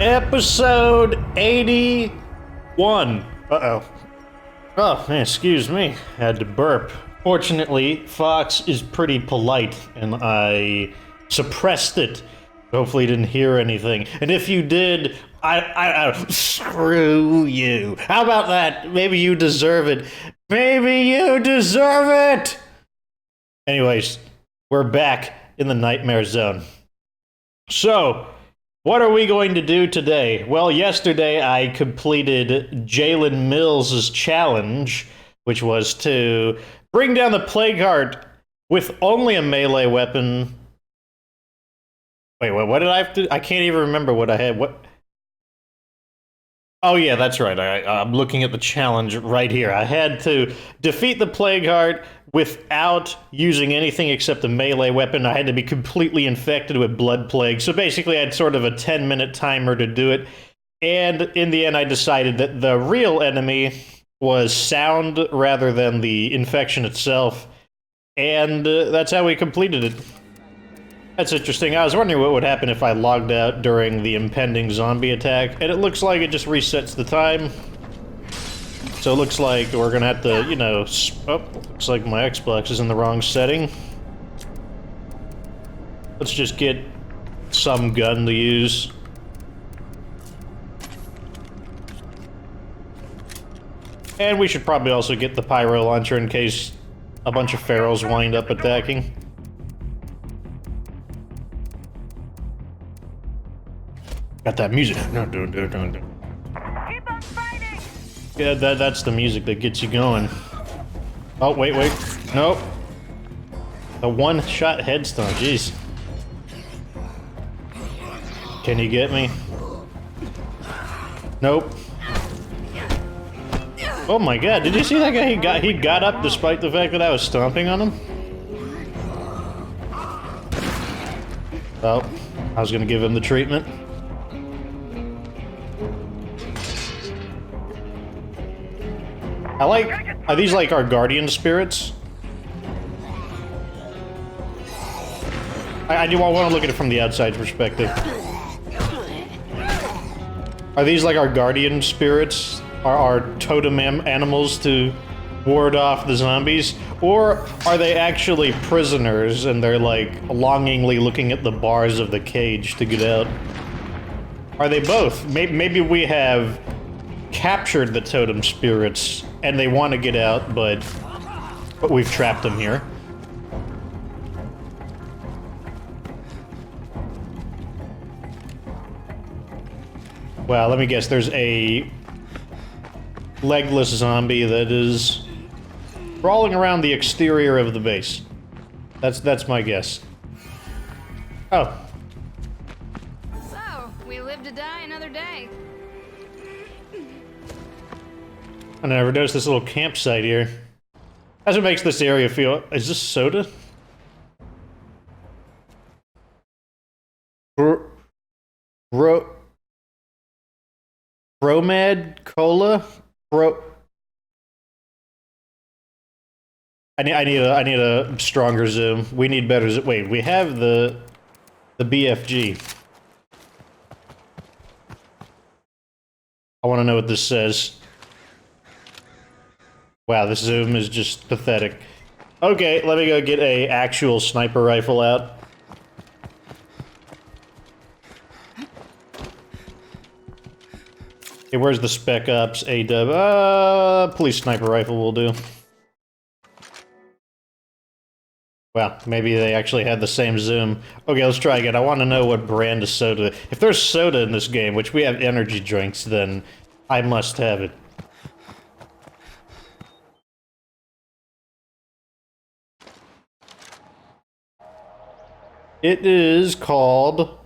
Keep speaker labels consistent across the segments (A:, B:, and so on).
A: Episode 81. Uh-oh. Oh, excuse me. Had to burp. Fortunately, Fox is pretty polite, and I suppressed it. Hopefully you didn't hear anything. And if you did, screw you. How about that? Maybe you deserve it. Maybe you deserve it! Anyways, we're back in the Nightmare Zone. So, what are we going to do today? Well, yesterday I completed Jalen Mills' challenge, which was to bring down the Plague Heart with only a melee weapon. Wait, what did I have to... I can't even remember what I had. What? Oh yeah, that's right. I'm looking at the challenge right here. I had to defeat the Plague Heart without using anything except a melee weapon. I had to be completely infected with Blood Plague. So basically I had sort of a 10-minute timer to do it. And in the end I decided that the real enemy was sound rather than the infection itself. And that's how we completed it. That's interesting. I was wondering what would happen if I logged out during the impending zombie attack, and it looks like it just resets the time. So it looks like we're gonna have to, you know, looks like my Xbox is in the wrong setting. Let's just get some gun to use. And we should probably also get the pyro launcher in case a bunch of ferals wind up attacking. Got that music. No. Keep on fighting. Yeah, that's the music that gets you going. Oh, wait. Nope. A one-shot headstone, jeez. Can you get me? Nope. Oh my god, did you see that guy? He got up despite the fact that I was stomping on him? Oh, I was gonna give him the treatment. Are these like our guardian spirits? I want to look at it from the outside perspective. Are these like our guardian spirits? Our totem animals to ward off the zombies? Or are they actually prisoners and they're like longingly looking at the bars of the cage to get out? Are they both? Maybe we have captured the totem spirits and they want to get out, but we've trapped them here. Well, let me guess, there's a legless zombie that is crawling around the exterior of the base. That's my guess. Oh.
B: So, we live to die another day.
A: I never noticed this little campsite here. That's what makes this area feel... Is this soda? Bromad Cola? I need a stronger zoom. We need better zoom. Wait, we have the BFG. I want to know what this says. Wow, this zoom is just pathetic. Okay, let me go get a actual sniper rifle out. Okay, where's the Spec Ops AW? Police sniper rifle will do. Well, maybe they actually had the same zoom. Okay, let's try again. I want to know what brand of soda. If there's soda in this game, which we have energy drinks, then I must have it. It is called...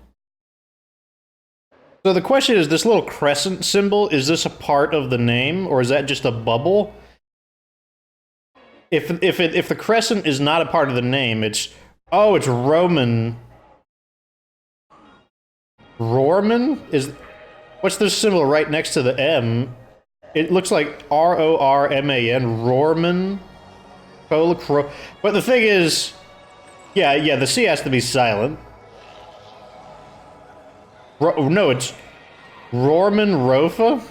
A: So the question is, this little crescent symbol, is this a part of the name, or is that just a bubble? If the crescent is not a part of the name, it's... Oh, it's Roman. Rorman? What's this symbol right next to the M? It looks like R-O-R-M-A-N, Rorman? But the thing is... Yeah, the C has to be silent. No, it's Roman Rofa?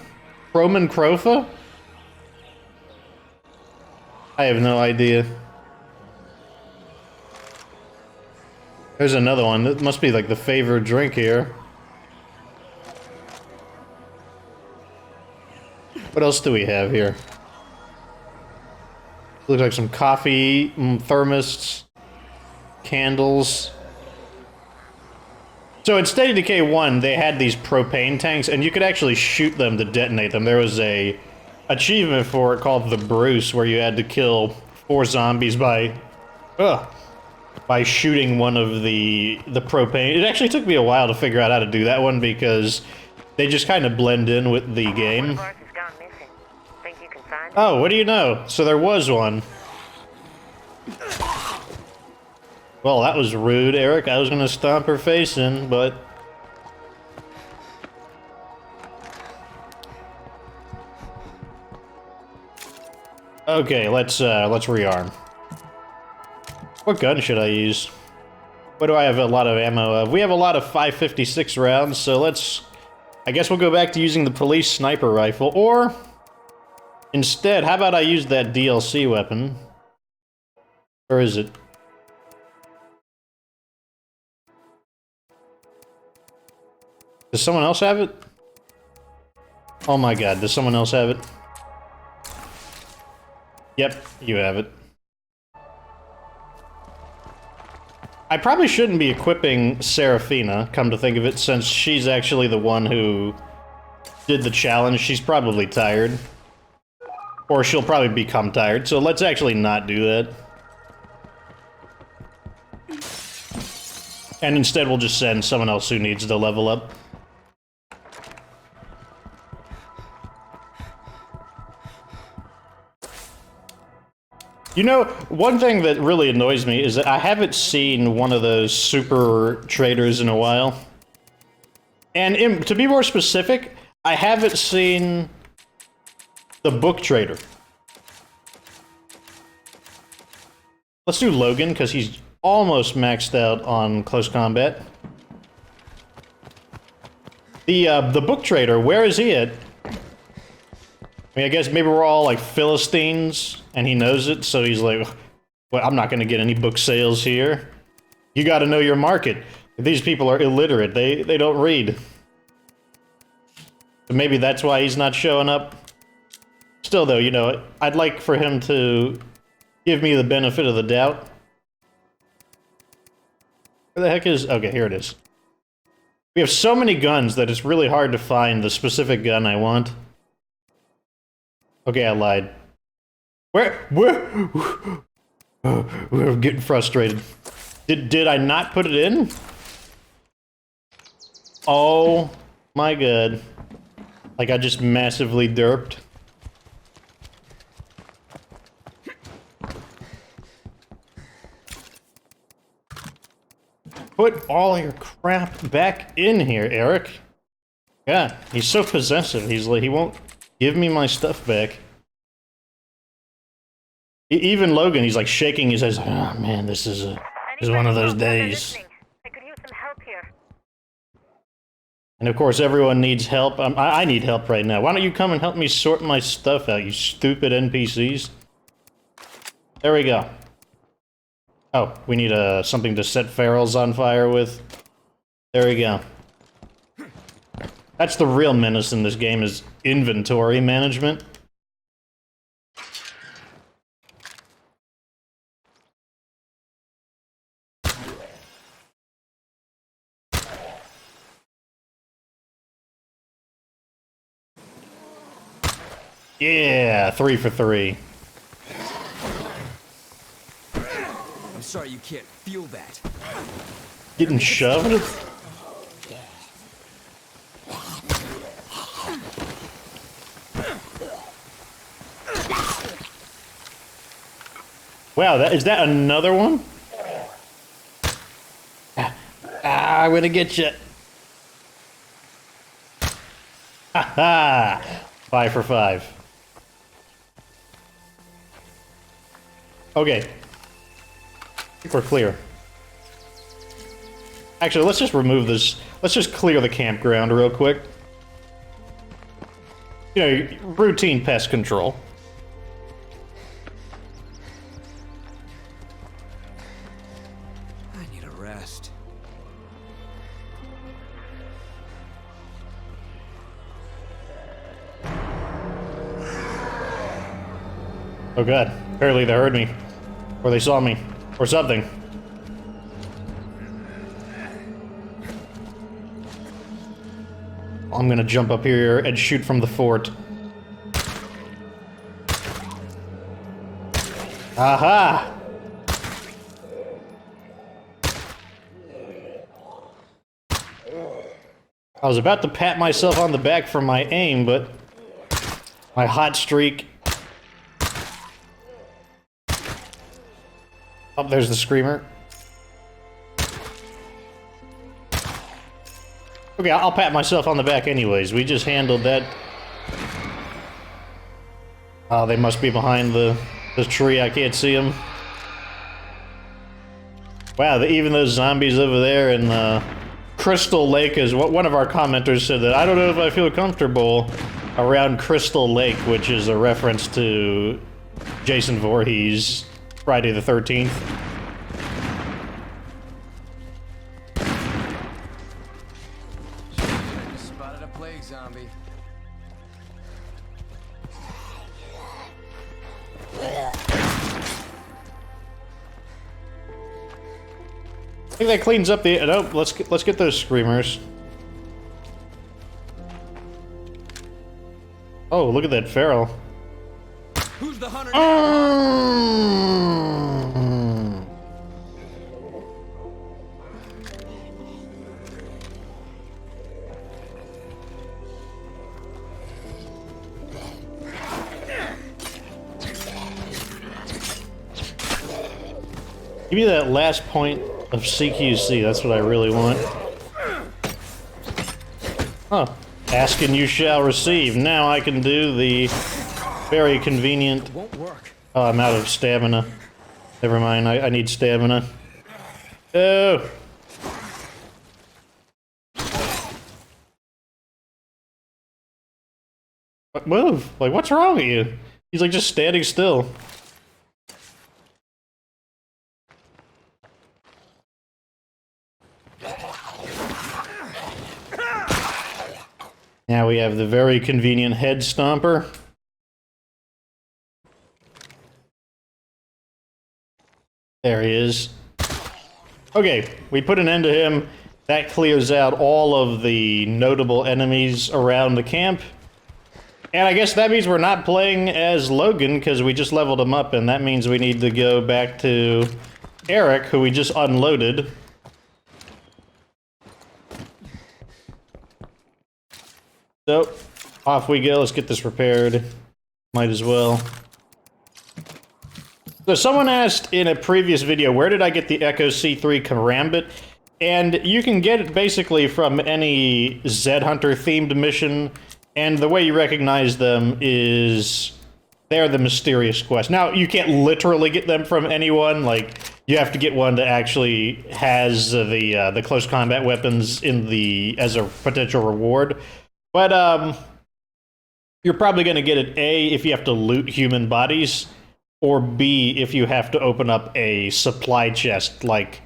A: Roman Crofa? I have no idea. There's another one. That must be like the favorite drink here. What else do we have here? Looks like some coffee, thermos, candles. So in State of Decay 1, they had these propane tanks, and you could actually shoot them to detonate them. There was a achievement for it called the Bruce, where you had to kill 4 zombies by shooting one of the propane. It actually took me a while to figure out how to do that one because they just kind of blend in with the game. Oh, what do you know? So there was one. Well, that was rude, Eric. I was gonna stomp her face in, but... Okay, let's rearm. What gun should I use? What do I have a lot of ammo of? We have a lot of 5.56 rounds, so let's... I guess we'll go back to using the police sniper rifle, or... Instead, how about I use that DLC weapon? Or is it? Does someone else have it? Oh my god, does someone else have it? Yep, you have it. I probably shouldn't be equipping Serafina, come to think of it, since she's actually the one who did the challenge. She's probably tired. Or she'll probably become tired, so let's actually not do that. And instead we'll just send someone else who needs to level up. You know, one thing that really annoys me is that I haven't seen one of those super traders in a while. And to be more specific, I haven't seen the book trader. Let's do Logan, because he's almost maxed out on close combat. The book trader, where is he at? I mean, I guess maybe we're all like Philistines, and he knows it, so he's like, well, I'm not gonna get any book sales here. You gotta know your market. These people are illiterate, they don't read. So maybe that's why he's not showing up. Still though, you know, I'd like for him to give me the benefit of the doubt. Where the heck is... Okay, here it is. We have so many guns that it's really hard to find the specific gun I want. Okay, I lied. Where? We're getting frustrated. Did I not put it in? Oh my god. Like I just massively derped. Put all your crap back in here, Eric. God, he's so possessive. He's like, he won't give me my stuff back. Even Logan, he's like shaking his head. Oh man, this is one of those days.
C: I could use some help here.
A: And of course, everyone needs help. I need help right now. Why don't you come and help me sort my stuff out, you stupid NPCs? There we go. Oh, we need something to set ferals on fire with. There we go. That's the real menace in this game, is inventory management. Yeah, 3 for 3.
D: I'm sorry you can't feel that.
A: Getting shoved? Wow, is that another one? I'm gonna get you. Ha ha! 5 for 5. Okay. I think we're clear. Actually, let's just remove this. Let's just clear the campground real quick. You know, routine pest control.
D: I need a rest.
A: Oh god, apparently they heard me. Or they saw me. Or something. I'm gonna jump up here and shoot from the fort. Aha! I was about to pat myself on the back for my aim, but my hot streak... Oh, there's the screamer. Okay, I'll pat myself on the back anyways. We just handled that. Oh, they must be behind the tree. I can't see them. Wow, even those zombies over there in Crystal Lake is what one of our commenters said that I don't know if I feel comfortable around Crystal Lake, which is a reference to Jason Voorhees' Friday the 13th.
D: Spotted a plague zombie.
A: I think that cleans up the... No, let's get those screamers. Oh, look at that feral.
D: Who's the hunter?
A: Give me that last point of CQC, that's what I really want. Huh. Ask and you shall receive. Now I can do the very convenient...
D: It won't work.
A: Oh, I'm out of stamina. Never mind, I need stamina. Oh! Move! Like, what's wrong with you? He's like just standing still. Now we have the very convenient head stomper. There he is. Okay, we put an end to him. That clears out all of the notable enemies around the camp. And I guess that means we're not playing as Logan, because we just leveled him up, and that means we need to go back to Eric, who we just unloaded. So, off we go. Let's get this repaired. Might as well. So someone asked in a previous video, where did I get the Echo C3 Karambit? And you can get it basically from any Z-Hunter themed mission, and the way you recognize them is they're the mysterious quest. Now, you can't literally get them from anyone, like, you have to get one that actually has the close combat weapons in the as a potential reward. But, you're probably going to get it, A, if you have to loot human bodies, or B, if you have to open up a supply chest, like,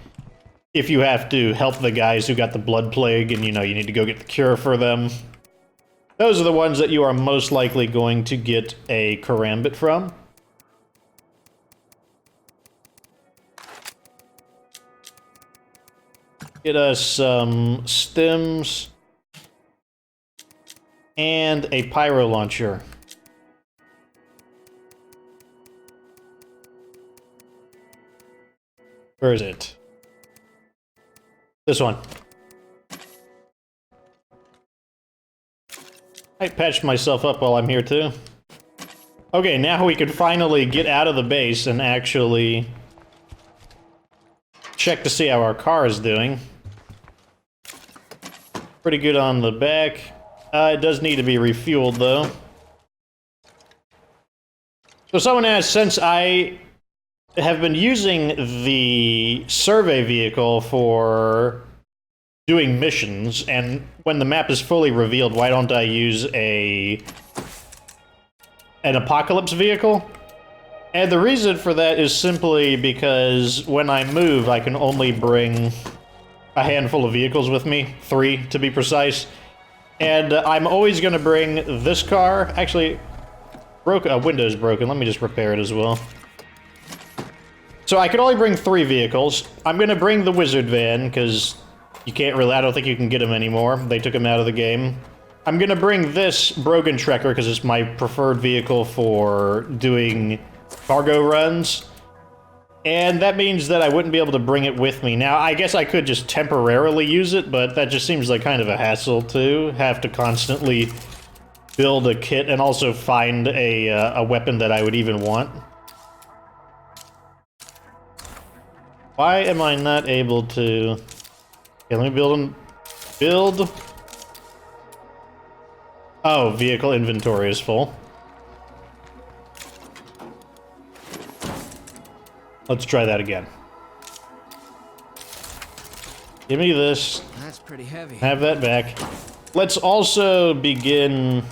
A: if you have to help the guys who got the blood plague and, you know, you need to go get the cure for them. Those are the ones that you are most likely going to get a Karambit from. Get us some stems. And a pyro launcher. Where is it? This one. I patched myself up while I'm here too. Okay, now we can finally get out of the base and actually check to see how our car is doing. Pretty good on the back. It does need to be refueled, though. So someone asked, since I have been using the survey vehicle for doing missions, and when the map is fully revealed, why don't I use a an apocalypse vehicle. And the reason for that is simply because when I move, I can only bring a handful of vehicles with me, 3 to be precise. And I'm always going to bring this car. Actually, a window's broken. Let me just repair it as well. So I can only bring 3 vehicles. I'm going to bring the wizard van, because you can't really... I don't think you can get him anymore. They took him out of the game. I'm going to bring this Brogan Trekker, because it's my preferred vehicle for doing cargo runs. And that means that I wouldn't be able to bring it with me. Now, I guess I could just temporarily use it, but that just seems like kind of a hassle to have to constantly build a kit and also find a weapon that I would even want. Why am I not able to... Okay, let me build them. Build. Oh, vehicle inventory is full. Let's try that again. Give me this.
D: That's pretty heavy.
A: Have that back. Let's also begin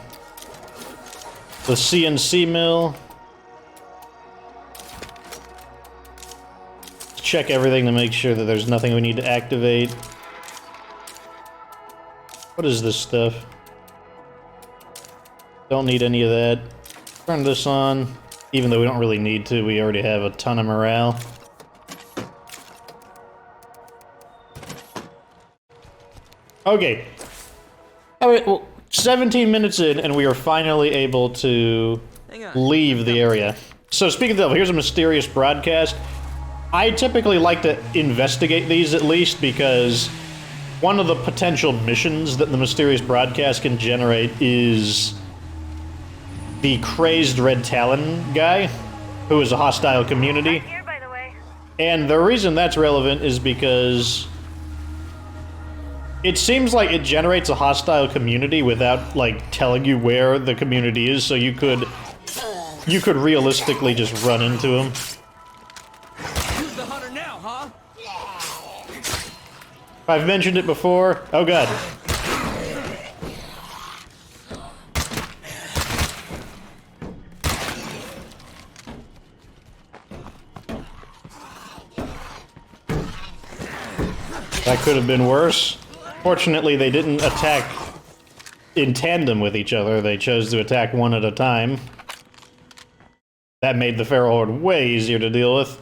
A: the CNC mill. Check everything to make sure that there's nothing we need to activate. What is this stuff? Don't need any of that. Turn this on. Even though we don't really need to, we already have a ton of morale. Okay. Alright, well, 17 minutes in, and we are finally able to leave the area. So speaking of that, here's a mysterious broadcast. I typically like to investigate these at least, because one of the potential missions that the mysterious broadcast can generate is the crazed Red Talon guy, who is a hostile community.
C: Here, by the way.
A: And the reason that's relevant is because it seems like it generates a hostile community without, like, telling you where the community is, so you could realistically just run into him.
D: Who's the hunter now, huh?
A: I've mentioned it before. Oh god. That could have been worse. Fortunately, they didn't attack in tandem with each other. They chose to attack one at a time. That made the Feral Horde way easier to deal with.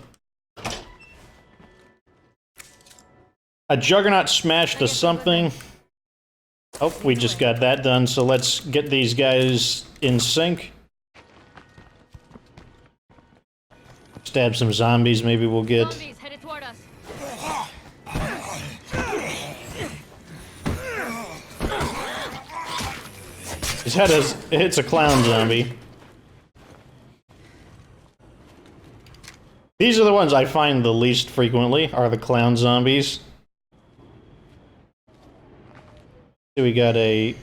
A: A Juggernaut smashed to something. Oh, we just got that done, so let's get these guys in sync. Stab some zombies, maybe we'll get...
B: Zombies headed toward us.
A: His head hits a clown zombie. These are the ones I find the least frequently, are the clown zombies. So we got a...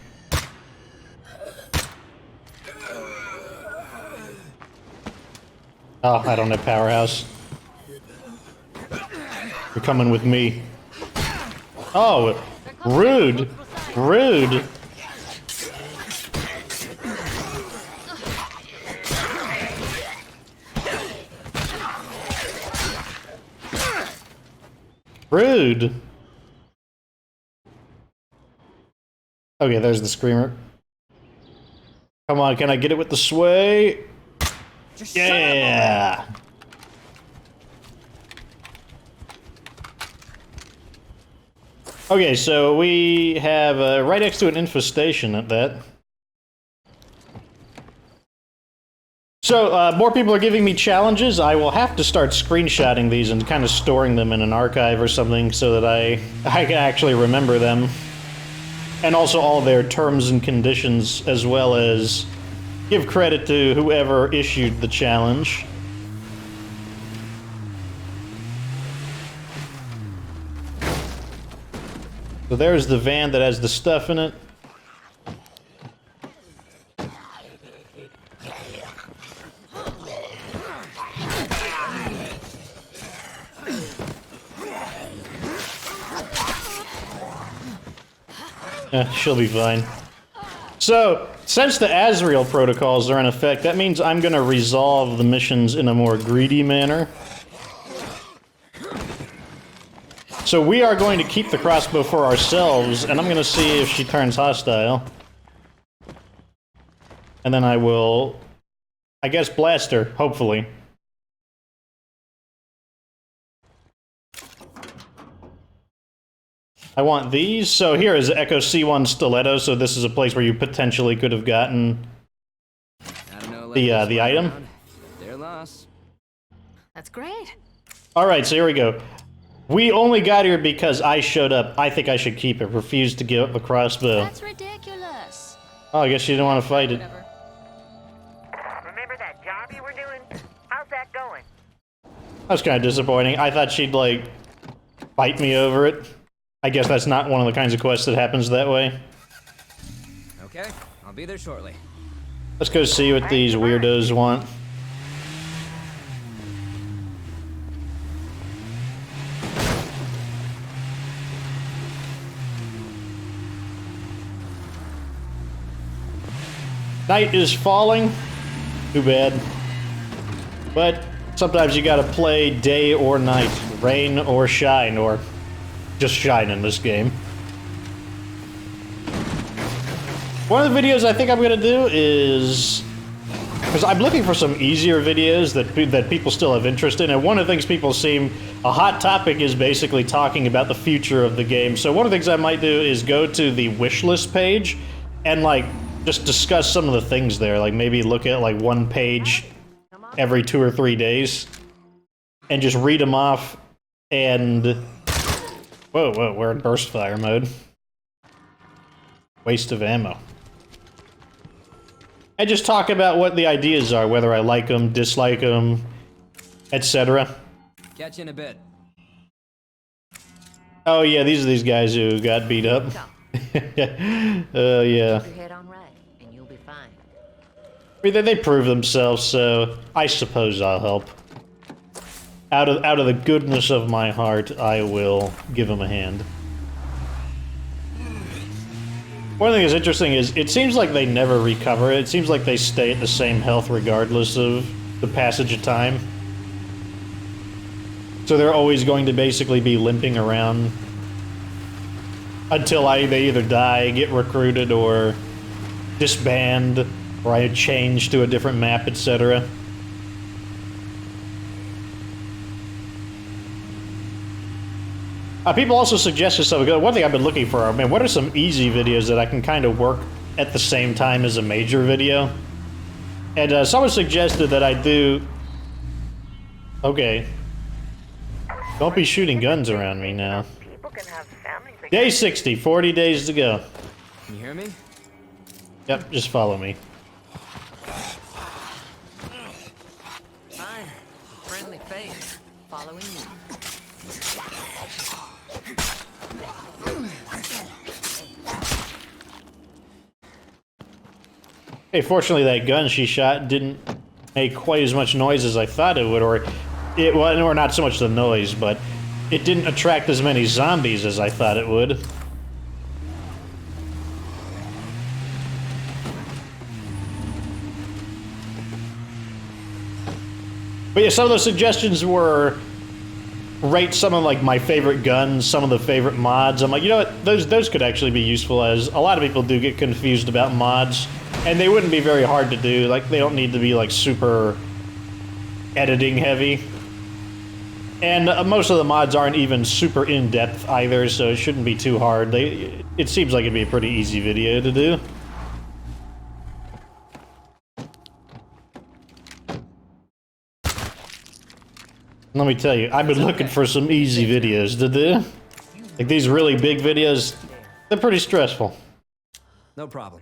A: Oh, I don't have Powerhouse. You're coming with me. Oh, rude. Rude. Rude. Okay, there's the screamer. Come on, can I get it with the sway? Yeah! Okay, so we have right next to an infestation at that. So, more people are giving me challenges. I will have to start screenshotting these and kind of storing them in an archive or something so that I can actually remember them. And also all their terms and conditions, as well as give credit to whoever issued the challenge. So there's the van that has the stuff in it. She'll be fine. So, since the ASRIEL protocols are in effect, that means I'm gonna resolve the missions in a more greedy manner. So we are going to keep the crossbow for ourselves, and I'm gonna see if she turns hostile. And then I will, I guess, blast her, hopefully. I want these. So here is Echo C1 Stiletto, so this is a place where you potentially could have gotten the item.
D: Their loss.
B: That's great.
A: Alright, so here we go. We only got here because I showed up. I think I should keep it. Refused to give up the crossbow.
B: That's ridiculous.
A: Oh, I guess she didn't want to fight it.
B: Whatever.
C: Remember that job you were doing? How's that going?
A: That was kind of disappointing. I thought she'd, like, fight me over it. I guess that's not one of the kinds of quests that happens that way.
D: Okay, I'll be there shortly.
A: Let's go see what these weirdos want. Night is falling. Too bad. But sometimes you gotta play day or night, rain or shine, or just shine in this game. One of the videos I think I'm gonna do is, because I'm looking for some easier videos that people still have interest in, and one of the things people seem, a hot topic is basically talking about the future of the game. So one of the things I might do is go to the wishlist page and, like, just discuss some of the things there. Like, maybe look at, like, one page every 2 or 3 days and just read them off and... Whoa, we're in burst fire mode. Waste of ammo. And just talk about what the ideas are, whether I like them, dislike them, etc.
D: Catch you in a bit.
A: Oh yeah, these are these guys who got beat up. Yeah.
E: Keep your head on right, and you'll be fine.
A: I mean, they prove themselves, so I suppose I'll help. Out of the goodness of my heart, I will give them a hand. One thing that's interesting is, it seems like they never recover. It seems like they stay at the same health regardless of the passage of time. So they're always going to basically be limping around until they either die, get recruited, or disband, or I change to a different map, etc. People also suggested something. One thing I've been looking for, I mean, what are some easy videos that I can kind of work at the same time as a major video? And someone suggested that I do... Okay. Don't be shooting guns around me now.
C: People can have families again.
A: Day 60, 40 days to go.
D: Can you hear me?
A: Yep, just follow me.
E: Fine. Friendly face. Following you.
A: Hey, fortunately that gun she shot didn't make quite as much noise as I thought it would, or not so much the noise, but it didn't attract as many zombies as I thought it would. But yeah, some of those suggestions were rate some of, like, my favorite guns, some of the favorite mods. I'm like, you know what, those could actually be useful, as a lot of people do get confused about mods, and they wouldn't be very hard to do. Like, they don't need to be, like, super editing heavy. And most of the mods aren't even super in-depth either, so it shouldn't be too hard. It seems like it'd be a pretty easy video to do. Let me tell you, I've been looking for some easy videos to do. Like, these really big videos, they're pretty stressful.
D: No problem.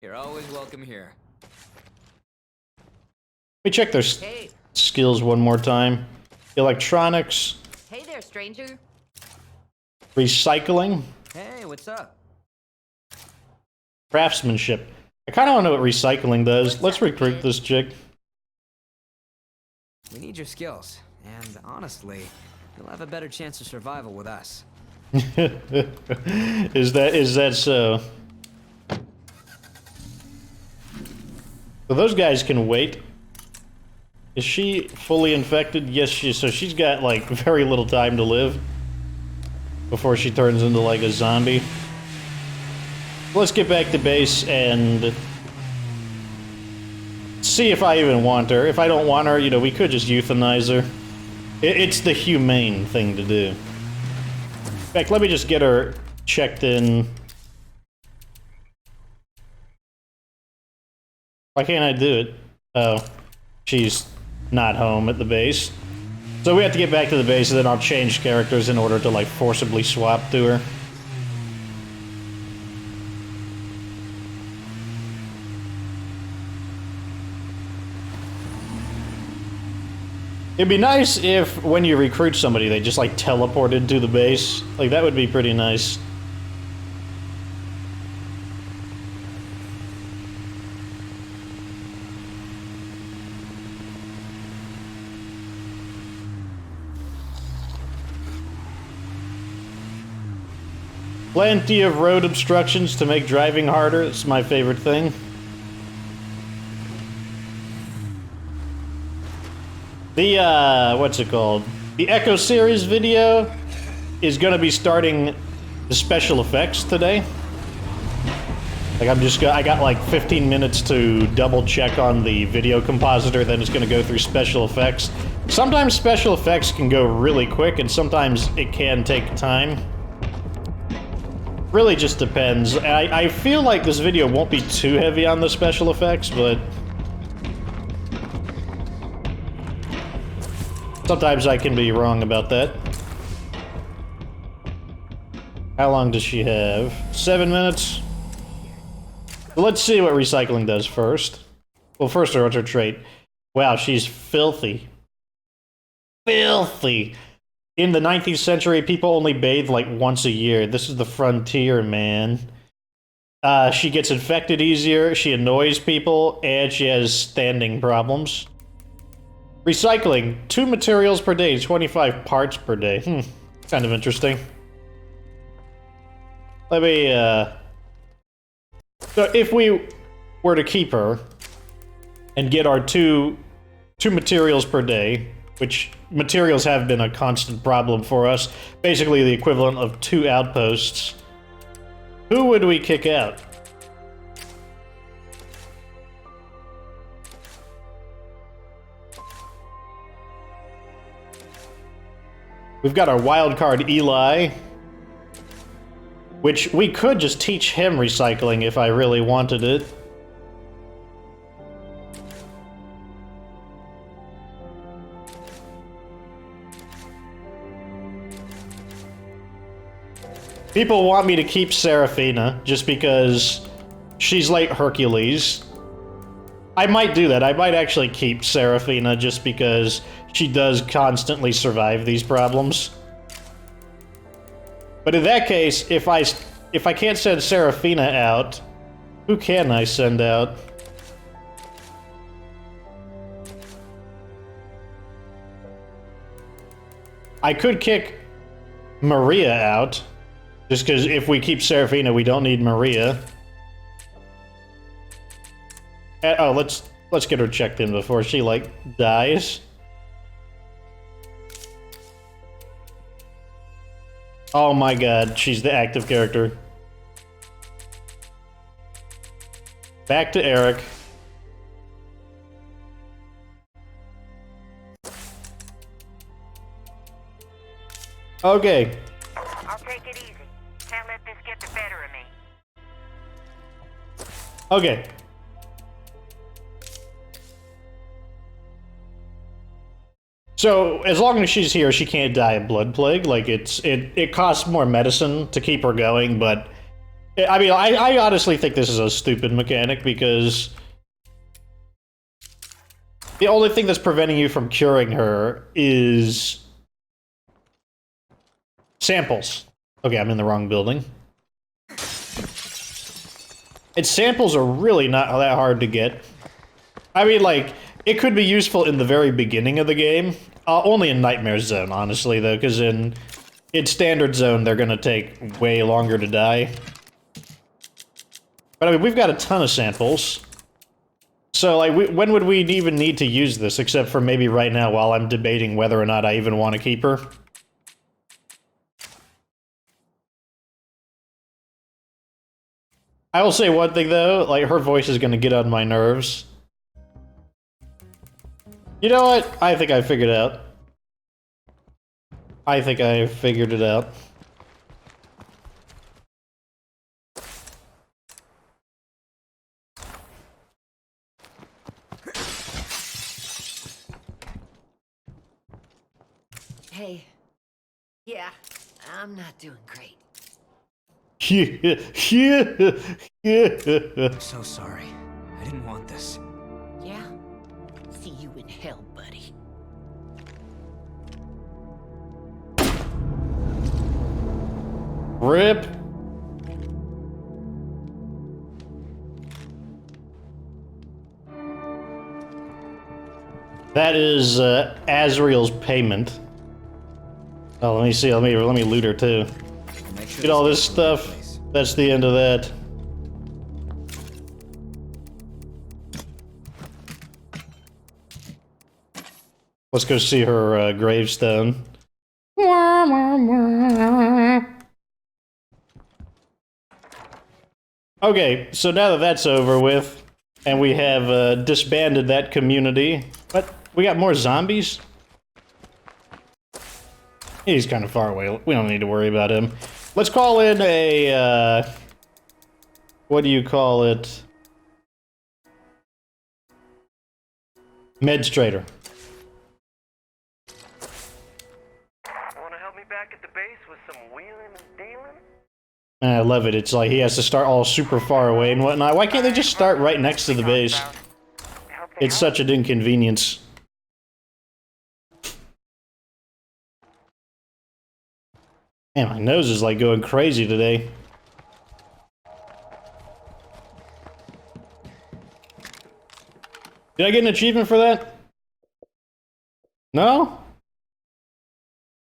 D: You're always welcome here.
A: Let me check their
E: Hey.
A: skills one more time. Electronics,
E: Hey there, stranger.
A: recycling,
D: Hey, what's up?
A: craftsmanship. I kind of want to know what recycling does. Let's recruit this chick.
D: We need your skills, and honestly, you'll have a better chance of survival with us.
A: Is that so? So those guys can wait. Is she fully infected? Yes, she is. So she's got, like, very little time to live before she turns into, like, a zombie. Let's get back to base and see if I even want her. If I don't want her, you know, we could just euthanize her. It's the humane thing to do. In fact, let me just get her checked in. Why can't I do it? Oh, she's not home at the base. So we have to get back to the base, and then I'll change characters in order to, like, forcibly swap to her. It'd be nice if, when you recruit somebody, they just, like, teleported to the base. Like, that would be pretty nice. Plenty of road obstructions to make driving harder. It's my favorite thing. The, what's it called? The Echo series video is gonna be starting the special effects today. Like, I got like 15 minutes to double check on the video compositor, then it's gonna go through special effects. Sometimes special effects can go really quick, and sometimes it can take time. Really just depends. I feel like this video won't be too heavy on the special effects, but sometimes I can be wrong about that. How long does she have? 7 minutes? Well, let's see what recycling does first. Well, first, what's her trait? Wow, she's filthy. Filthy! In the 19th century, people only bathed like once a year. This is the frontier, man. She gets infected easier, she annoys people, and she has standing problems. Recycling, 2 materials per day, 25 parts per day. Kind of interesting. Let me, So if we were to keep her and get our two materials per day, which materials have been a constant problem for us, basically the equivalent of 2 outposts, who would we kick out? We've got our wild card Eli, which we could just teach him recycling if I really wanted it. People want me to keep Seraphina just because she's like Hercules. I might do that. I might actually keep Seraphina just because she does constantly survive these problems. But in that case, if I can't send Seraphina out, who can I send out? I could kick Maria out, just because if we keep Seraphina, we don't need Maria. Oh, let's get her checked in before she, like, dies. Oh my god, she's the active character. Back to Eric. Okay.
C: I'll take it easy. Can't let this get the better of me.
A: Okay. So, as long as she's here, she can't die of blood plague. Like, it costs more medicine to keep her going, but I mean, I honestly think this is a stupid mechanic because the only thing that's preventing you from curing her is samples. Okay, I'm in the wrong building. Its samples are really not that hard to get. I mean, like, it could be useful in the very beginning of the game. Only in Nightmare Zone, honestly, though, because in Standard Zone, they're gonna take way longer to die. But I mean, we've got a ton of samples. So, like, when would we even need to use this, except for maybe right now while I'm debating whether or not I even want to keep her? I will say one thing, though, like, her voice is gonna get on my nerves. You know what? I think I figured it out. I think I figured it out.
E: Hey. Yeah, I'm not doing great.
D: I'm so sorry. I didn't want this.
E: Yeah? See you in hell, buddy.
A: Rip. That is ASRIEL'S payment. Oh, let me see. Let me loot her too.
D: Make sure
A: Get all this
D: stays in the right
A: stuff.
D: place.
A: That's the end of that. Let's go see her gravestone. Okay, so now that that's over with, and we have disbanded that community, but we got more zombies? He's kind of far away. We don't need to worry about him. Let's call in a, what do you call it? Medstrator.
C: Want to help me back at the base with some wheeling and dealing?
A: And I love it. It's like he has to start all super far away and whatnot. Why can't they just start right next to the base? It's such an inconvenience. Man, my nose is like going crazy today. Did I get an achievement for that? No?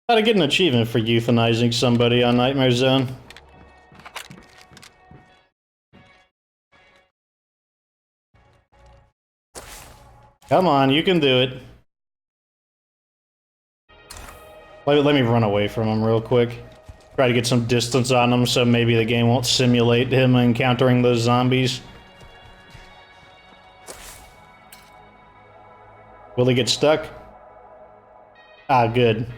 A: Thought I'd get an achievement for euthanizing somebody on Nightmare Zone. Come on, you can do it. Let me run away from him real quick. Try to get some distance on him so maybe the game won't simulate him encountering those zombies. Will he get stuck? Ah, good.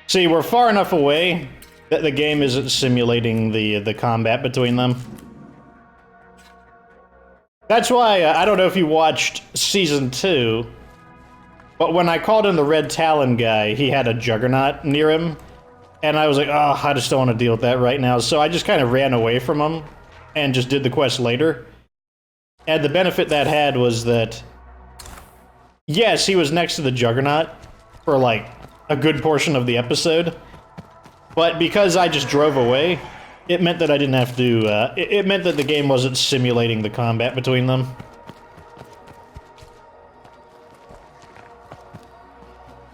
A: See, we're far enough away that the game isn't simulating the combat between them. That's why, I don't know if you watched Season 2, but when I called in the Red Talon guy, he had a Juggernaut near him, and I was like, oh, I just don't want to deal with that right now, so I just kind of ran away from him, and just did the quest later. And the benefit that had was that, yes, he was next to the Juggernaut for, like, a good portion of the episode, but because I just drove away, it meant that I didn't have to, it meant that the game wasn't simulating the combat between them.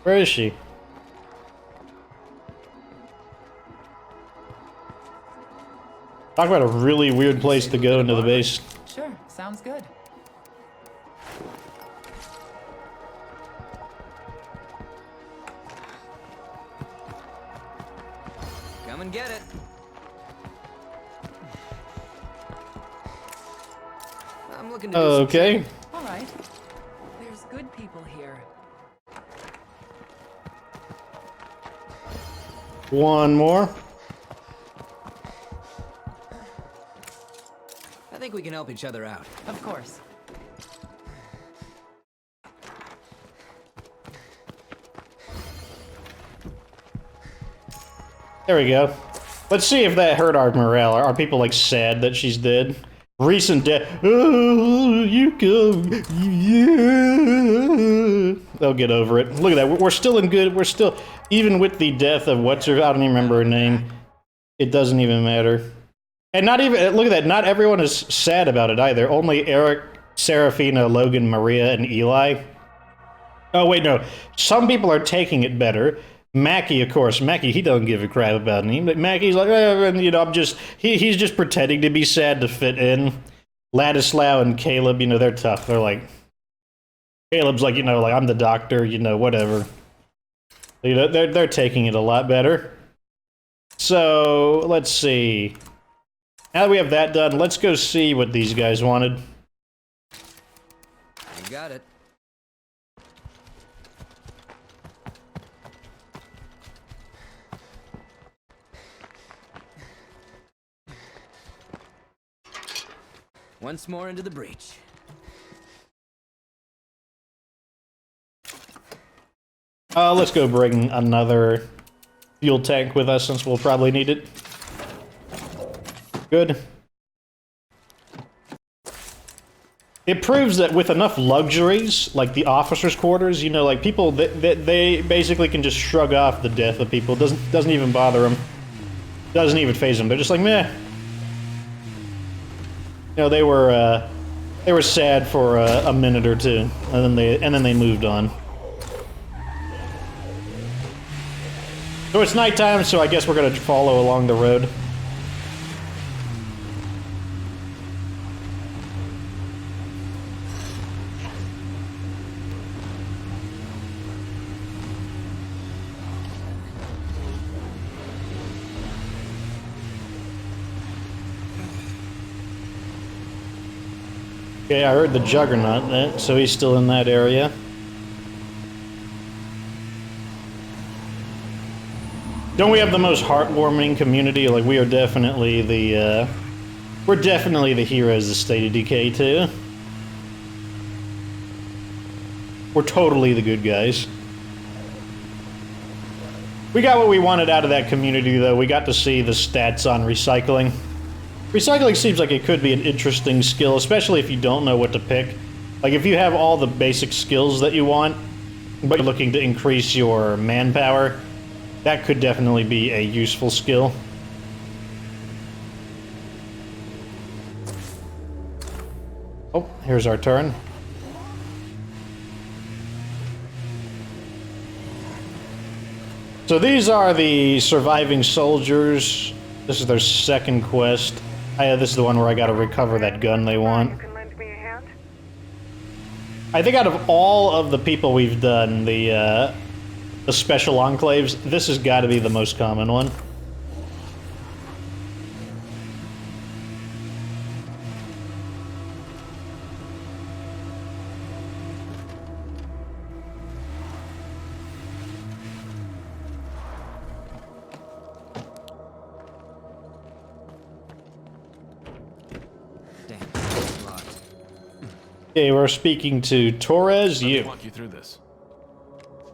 A: Where is she? Talk about a really weird place to go into the base.
F: Sure, sounds good.
D: Come and get it. I'm looking to do some
A: Okay.
F: All right. There's good people here.
A: One more.
D: I think we can help each other out.
F: Of course.
A: There we go. Let's see if that hurt our morale. Are people, like, sad that she's dead? Recent death. Oh, you go. Yeah. They'll get over it. Look at that. We're still in good. We're still, even with the death of what's her, I don't even remember her name. It doesn't even matter. And not even, look at that. Not everyone is sad about it either. Only Eric, Serafina, Logan, Maria, and Eli. Oh, wait, no. Some people are taking it better. Mackie, of course. Mackie, he doesn't give a crap about me. But Mackie's like, you know, he's just pretending to be sad to fit in. Ladislaw and Caleb, you know, they're tough. They're like, Caleb's like, you know, like, I'm the doctor, you know, whatever. You know, they're taking it a lot better. So, let's see. Now that we have that done, let's go see what these guys wanted.
D: You got it. Once more into the breach.
A: Let's go bring another fuel tank with us since we'll probably need it. Good. It proves that with enough luxuries, like the officers' quarters, you know, like people, they basically can just shrug off the death of people. Doesn't even bother them. Doesn't even faze them. They're just like, meh. You know, they were sad for a minute or two, and then they moved on. So it's nighttime, so I guess we're gonna follow along the road. Okay, I heard the Juggernaut, so he's still in that area. Don't we have the most heartwarming community? Like, we are definitely the, we're definitely the heroes of State of Decay, too. We're totally the good guys. We got what we wanted out of that community, though. We got to see the stats on recycling. Recycling seems like it could be an interesting skill, especially if you don't know what to pick. Like, if you have all the basic skills that you want, but you're looking to increase your manpower, that could definitely be a useful skill. Oh, here's our turn. So these are the surviving soldiers. This is their second quest. This is the one where I gotta recover that gun they want.
C: You can lend me a hand?
A: I think out of all of the people we've done, the special enclaves, this has got to be the most common one.
D: Damn, it's locked.
A: Okay, we're speaking to Torres.
G: Let me
A: You.
G: walk you through this.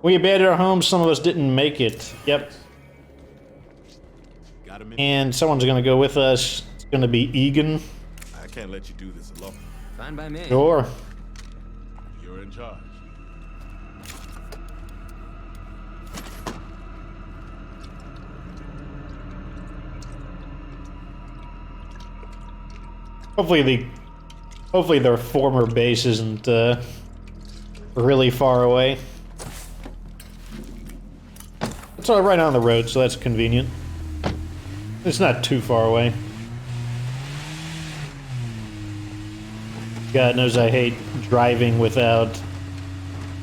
A: We abandoned our home. Some of us didn't make it. Yep.
G: Got a minute?
A: And someone's gonna go with us. It's gonna be Egan.
G: I can't let you do this alone.
D: Fine by me.
A: Sure.
G: You're in charge.
A: Hopefully their former base isn't really far away. It's all right on the road, so that's convenient. It's not too far away. God knows I hate driving without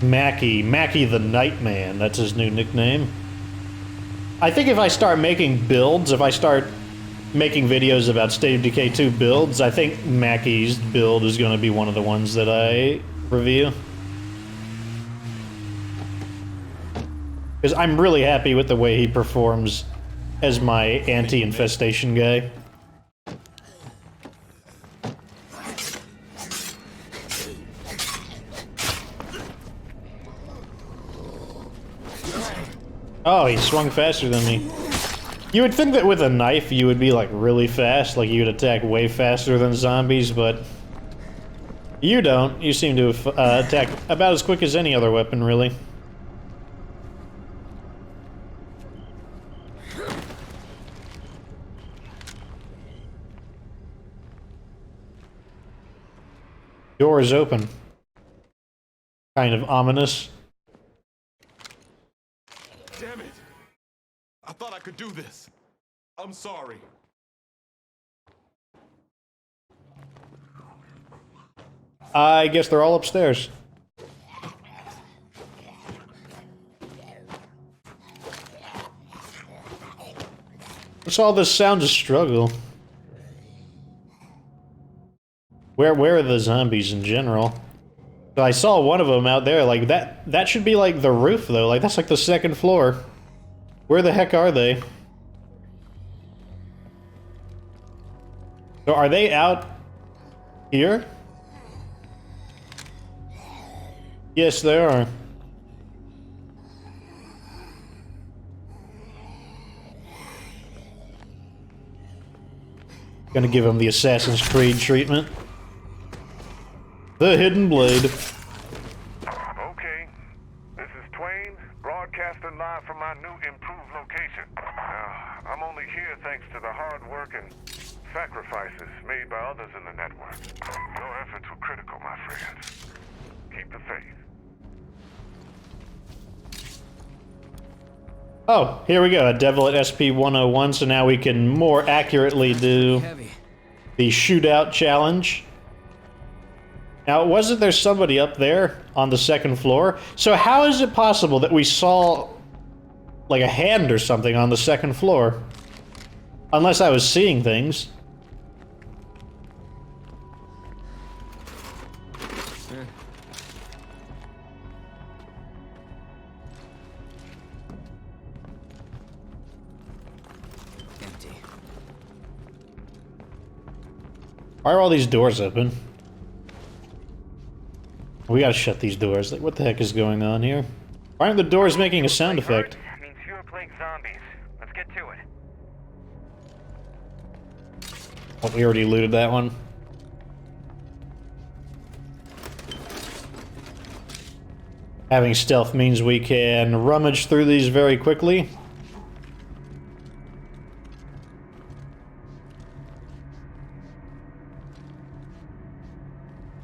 A: Mackie. Mackie the Nightman, that's his new nickname. I think if I start making builds, if I start making videos about State of Decay 2 builds, I think Mackie's build is going to be one of the ones that I review. Because I'm really happy with the way he performs as my anti-infestation guy. Oh, he swung faster than me. You would think that with a knife you would be like really fast, like you would attack way faster than zombies, but you don't. You seem to attack about as quick as any other weapon, really. Door is open. Kind of ominous.
G: Damn it! I thought I could do this. I'm sorry.
A: I guess they're all upstairs. What's all this sound of struggle? Where are the zombies in general? So I saw one of them out there, like that should be like the roof though, like that's like the second floor. Where the heck are they? So are they out here? Yes, they are. Gonna give them the Assassin's Creed treatment. The Hidden Blade.
H: Okay, this is Twain, broadcasting live from my new improved location. I'm only here thanks to the hard work and sacrifices made by others in the network. Your efforts were critical, my friends. Keep the faith.
A: Oh, here we go, a Devil at SP-101, so now we can more accurately do
D: Heavy.
A: the shootout challenge. Now, wasn't there somebody up there on the second floor? So how is it possible that we saw, like, a hand or something on the second floor? Unless I was seeing things.
D: Empty.
A: Why are all these doors open? We gotta shut these doors. Like, what the heck is going on here? Why aren't the doors making a sound effect?
H: Means fewer plague zombies. Let's get to it.
A: Oh, we already looted that one. Having stealth means we can rummage through these very quickly.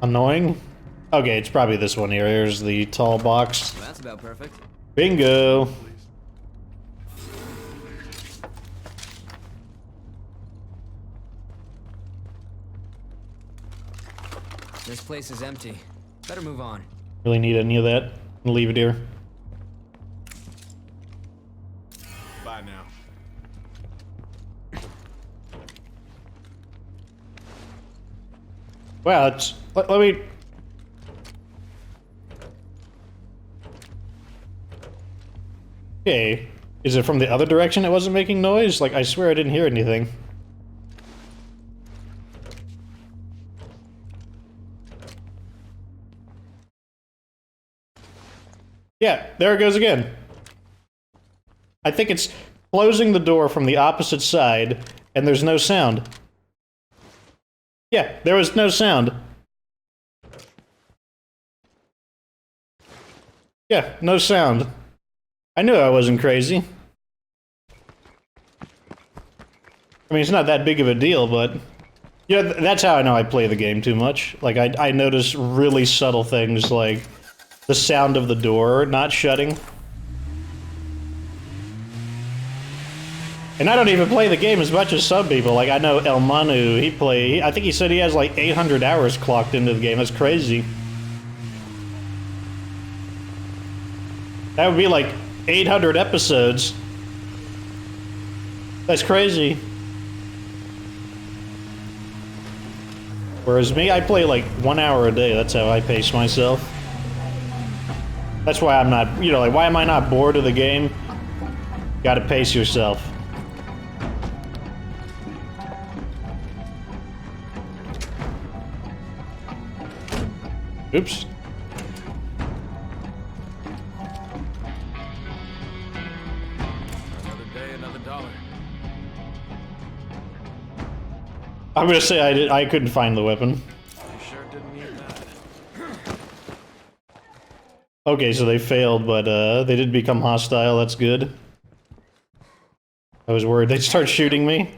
A: Annoying. Okay, it's probably this one here. Here's the tall box.
D: Well, that's about perfect.
A: Bingo!
D: This place is empty. Better move on.
A: Really need any of that? I'll leave it here.
G: Bye now.
A: Wow, it's... let me... Okay. Is it from the other direction it wasn't making noise? Like, I swear I didn't hear anything. Yeah, there it goes again. I think it's closing the door from the opposite side, and there's no sound. Yeah, there was no sound. Yeah, no sound. I knew I wasn't crazy. I mean, it's not that big of a deal, but... Yeah, that's how I know I play the game too much. Like, I notice really subtle things, like the sound of the door not shutting. And I don't even play the game as much as some people. Like, I know El Manu, I think he said he has like 800 hours clocked into the game. That's crazy. That would be like 800 episodes. That's crazy. Whereas me, I play like 1 hour a day. That's how I pace myself. That's why I'm not, you know, like, why am I not bored of the game? Gotta pace yourself. Oops.
G: Another day, another dollar.
A: I'm gonna say I couldn't find the weapon.
G: You sure didn't need that.
A: Okay, so they failed, but they didn't become hostile. That's good. I was worried they'd start shooting me.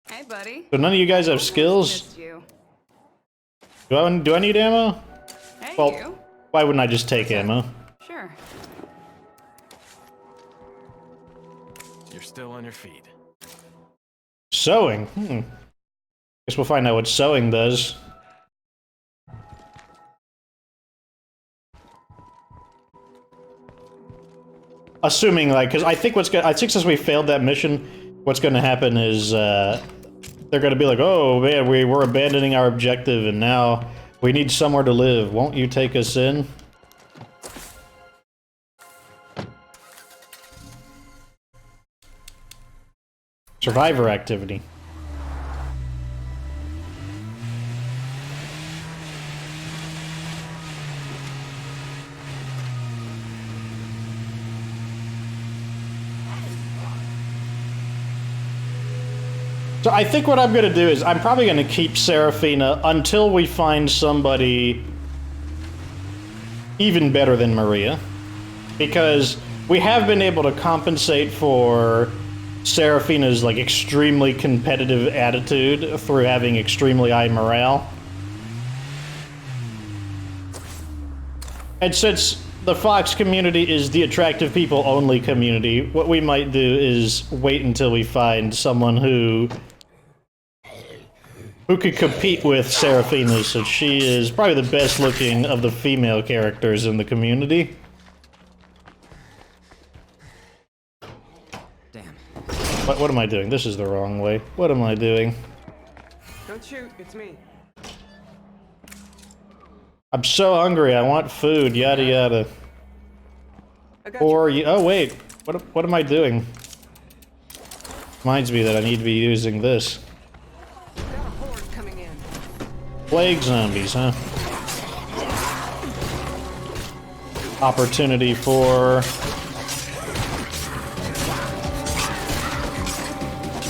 F: Hey, buddy.
A: So none of you guys have skills?
F: Missed you.
A: Do I need ammo?
F: Hey,
A: Well,
F: you.
A: why wouldn't I just take ammo?
F: Sure.
G: You're still on your feet.
A: Sewing. Guess we'll find out what sewing does. Assuming, like, because I think since we failed that mission, what's gonna happen is, they're gonna be like, oh man, we're abandoning our objective and now we need somewhere to live. Won't you take us in? Survivor activity. So I think what I'm gonna do is I'm probably gonna keep Serafina until we find somebody even better than Maria. Because we have been able to compensate for Serafina's, like, extremely competitive attitude through having extremely high morale. And since the Fox community is the attractive people only community, what we might do is wait until we find someone who could compete with Serafina, since she is probably the best looking of the female characters in the community. What am I doing? This is the wrong way. What am I doing?
I: Don't shoot, it's me.
A: I'm so hungry, I want food, yada yada. Or, oh wait, what am I doing? Reminds me that I need to be using this.
I: Got a horde coming in.
A: Plague zombies, huh? Opportunity for...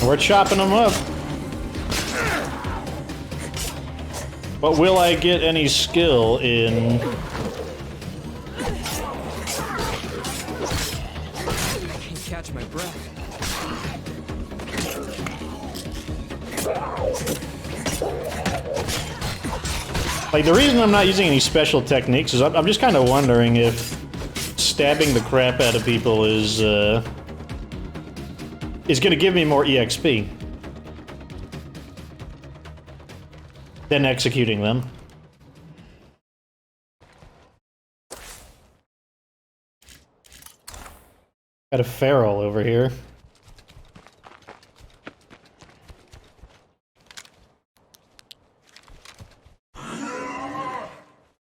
A: We're chopping them up. But will I get any skill in...
D: I can't catch my breath.
A: Like, the reason I'm not using any special techniques is I'm just kind of wondering if stabbing the crap out of people is gonna give me more EXP than executing them. Got a feral over here.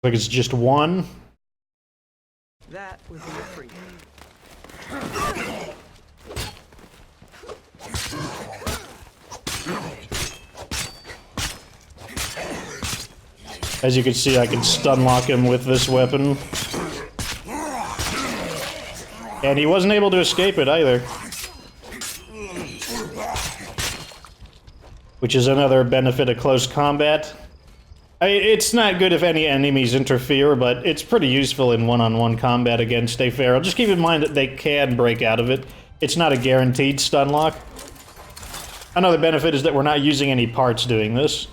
A: Like it's just one.
I: That was in the freezer.
A: As you can see, I can stun lock him with this weapon. And he wasn't able to escape it either. Which is another benefit of close combat. I mean, it's not good if any enemies interfere, but it's pretty useful in one-on-one combat against a feral. Just keep in mind that they can break out of it. It's not a guaranteed stun lock. Another benefit is that we're not using any parts doing this.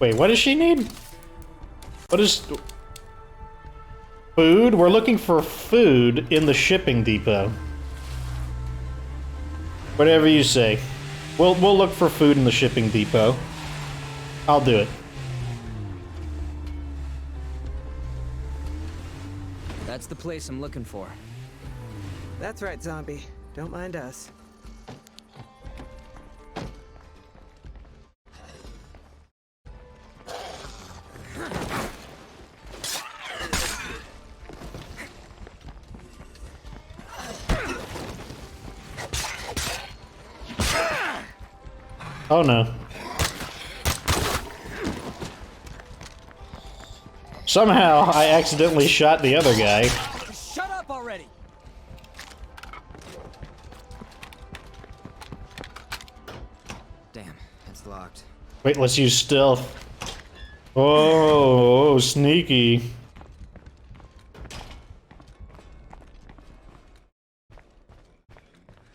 A: Wait, what does she need? What is... Food? We're looking for food in the shipping depot. Whatever you say. We'll look for food in the shipping depot. I'll do it.
D: That's the place I'm looking for.
I: That's right, zombie. Don't mind us.
A: Oh no. Somehow, I accidentally shot the other guy.
D: Shut up already! Damn, it's locked.
A: Wait, let's use stealth. Oh, sneaky.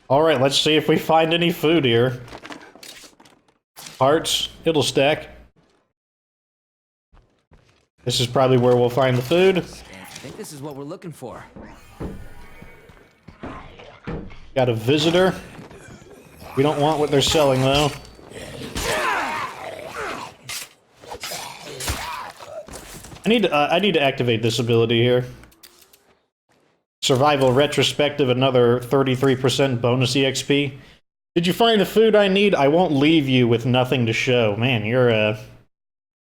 A: Alright, let's see if we find any food here. Parts, it'll stack. This is probably where we'll find the food.
D: I think this is what we're looking for.
A: Got a visitor. We don't want what they're selling, though. I need to activate this ability here. Survival retrospective, another 33% bonus EXP. Did you find the food I need? I won't leave you with nothing to show. Man, you're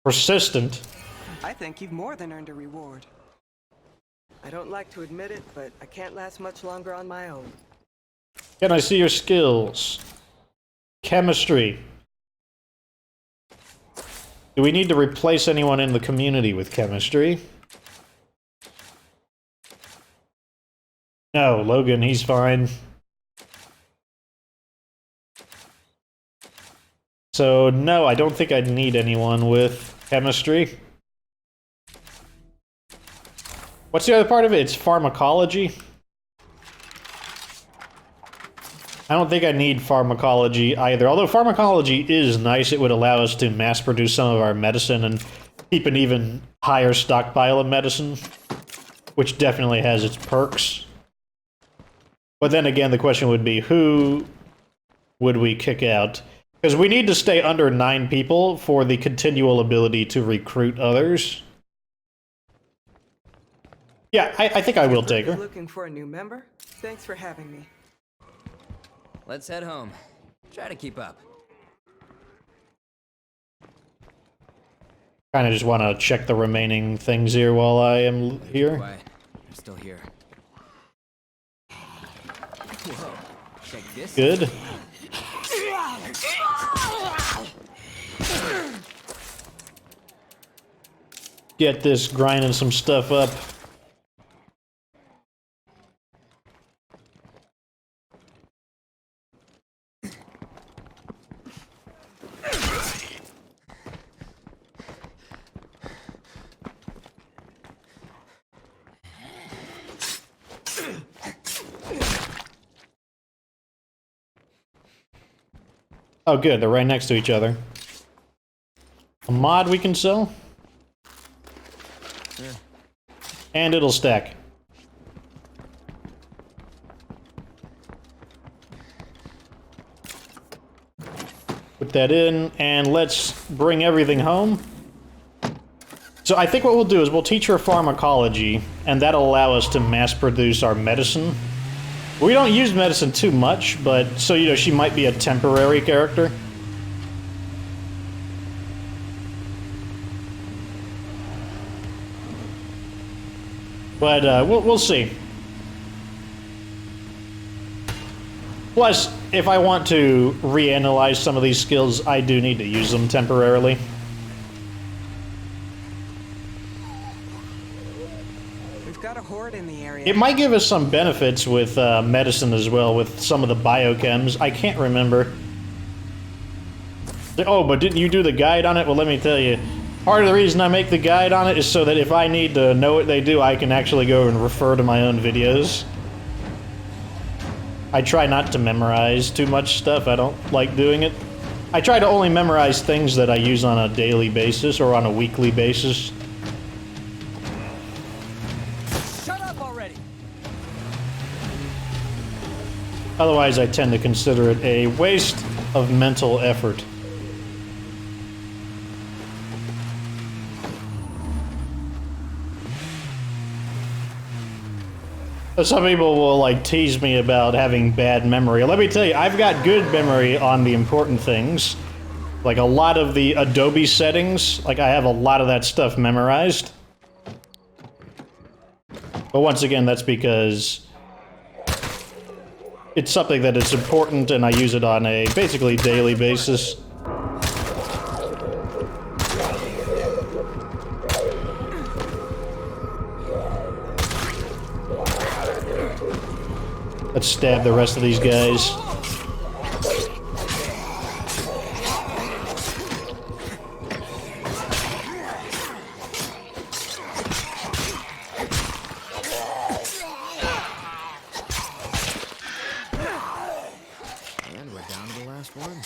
A: persistent.
I: I think you've more than earned a reward. I don't like to admit it, but I can't last much longer on my own.
A: Can I see your skills? Chemistry. Do we need to replace anyone in the community with chemistry? No, Logan, he's fine. So, no, I don't think I'd need anyone with chemistry. What's the other part of it? It's pharmacology. I don't think I need pharmacology either. Although pharmacology is nice, it would allow us to mass produce some of our medicine and keep an even higher stockpile of medicine, which definitely has its perks. But then again, the question would be, who would we kick out? Because we need to stay under 9 people for the continual ability to recruit others. Yeah, I think I will take her.
I: Looking for a new member? Thanks for having me.
D: Let's head home. Try to keep up.
A: Kind of just want to check the remaining things here while I am here.
D: Quiet. They're still here. Whoa. Check this.
A: Good. Get this grinding some stuff up. Oh good, they're right next to each other. A mod we can sell?
D: Yeah.
A: And it'll stack. Put that in, and let's bring everything home. So I think what we'll do is we'll teach her pharmacology, and that'll allow us to mass produce our medicine. We don't use medicine too much, but so, you know, she might be a temporary character. But we'll see. Plus, if I want to reanalyze some of these skills, I do need to use them temporarily.
I: We've got a horde in the area.
A: It might give us some benefits with medicine as well, with some of the biochems. I can't remember. Oh, but didn't you do the guide on it? Well, let me tell you. Part of the reason I make the guide on it is so that if I need to know what they do, I can actually go and refer to my own videos. I try not to memorize too much stuff. I don't like doing it. I try to only memorize things that I use on a daily basis or on a weekly basis.
D: Shut up already!
A: Otherwise, I tend to consider it a waste of mental effort. Some people will, like, tease me about having bad memory. Let me tell you, I've got good memory on the important things. Like, a lot of the Adobe settings, like, I have a lot of that stuff memorized. But once again, that's because it's something that is important and I use it on a basically daily basis. Let's stab the rest of these guys.
D: And we're down to the last one.